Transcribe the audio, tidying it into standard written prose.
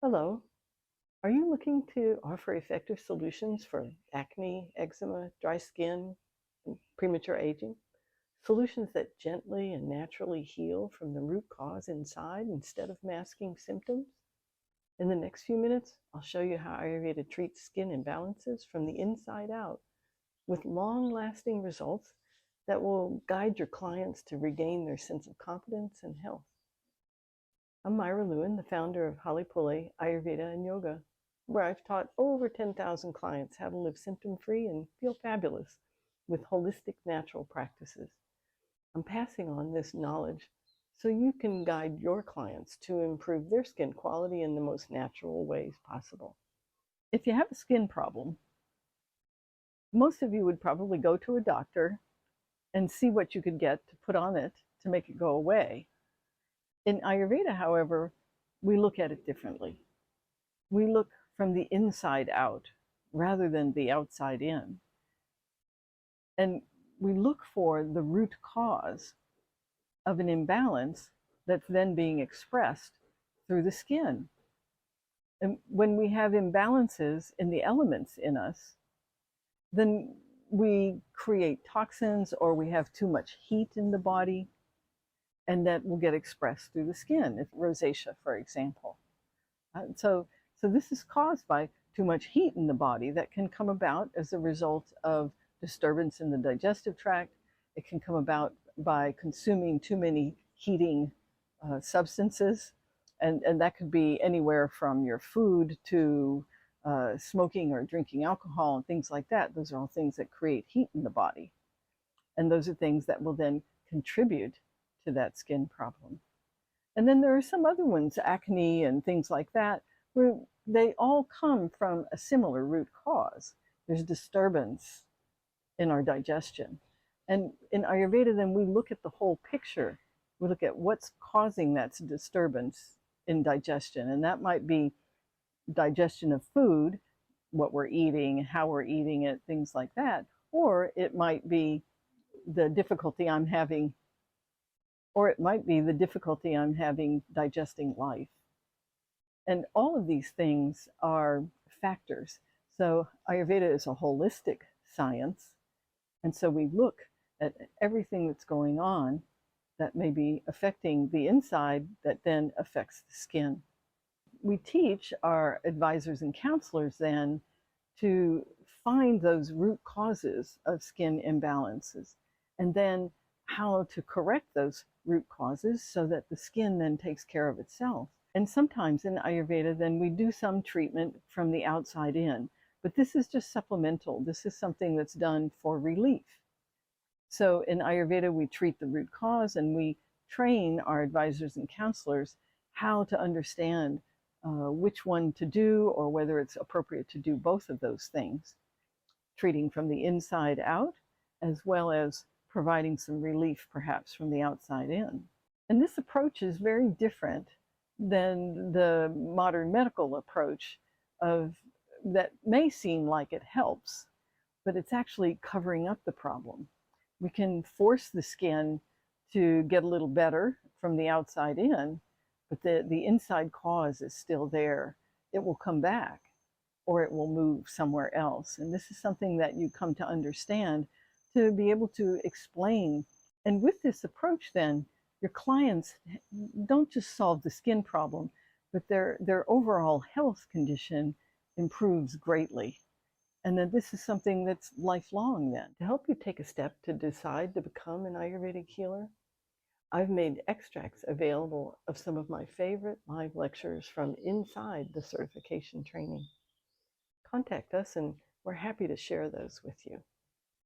Hello. Are you looking to offer effective solutions for acne, eczema, dry skin, and premature aging? Solutions that gently and naturally heal from the root cause inside instead of masking symptoms? In the next few minutes, I'll show you how Ayurveda treats skin imbalances from the inside out with long-lasting results that will guide your clients to regain their sense of confidence and health. I'm Myra Lewin, the founder of Pule, Ayurveda and Yoga, where I've taught over 10,000 clients how to live symptom-free and feel fabulous with holistic natural practices. I'm passing on this knowledge so you can guide your clients to improve their skin quality in the most natural ways possible. If you have a skin problem, most of you would probably go to a doctor and see what you could get to put on it to make it go away. In Ayurveda, however, we look at it differently. We look from the inside out rather than the outside in. And we look for the root cause of an imbalance that's then being expressed through the skin. And when we have imbalances in the elements in us, then we create toxins or we have too much heat in the body, and that will get expressed through the skin, if rosacea, for example. So this is caused by too much heat in the body that can come about as a result of disturbance in the digestive tract. It can come about by consuming too many heating substances, and that could be anywhere from your food to smoking or drinking alcohol and things like that. Those are all things that create heat in the body. And those are things that will then contribute to that skin problem. And then there are some other ones, acne and things like that, where they all come from a similar root cause. There's disturbance in our digestion. And in Ayurveda, then we look at the whole picture. We look at what's causing that disturbance in digestion. And that might be digestion of food, what we're eating, how we're eating it, things like that. Or it might be the difficulty I'm having digesting life. And all of these things are factors. So Ayurveda is a holistic science. And so we look at everything that's going on that may be affecting the inside that then affects the skin. We teach our advisors and counselors then to find those root causes of skin imbalances and then how to correct those root causes so that the skin then takes care of itself. And sometimes in Ayurveda, then we do some treatment from the outside in, but this is just supplemental. This is something that's done for relief. So in Ayurveda, we treat the root cause and we train our advisors and counselors how to understand which one to do or whether it's appropriate to do both of those things, treating from the inside out as well as providing some relief perhaps from the outside in. And this approach is very different than the modern medical approach that may seem like it helps, but it's actually covering up the problem. We can force the skin to get a little better from the outside in, but the inside cause is still there. It will come back or it will move somewhere else. And this is something that you come to understand to be able to explain. And with this approach, then, your clients don't just solve the skin problem, but their overall health condition improves greatly. And then this is something that's lifelong then. To help you take a step to decide to become an Ayurvedic healer, I've made extracts available of some of my favorite live lectures from inside the certification training. Contact us and we're happy to share those with you.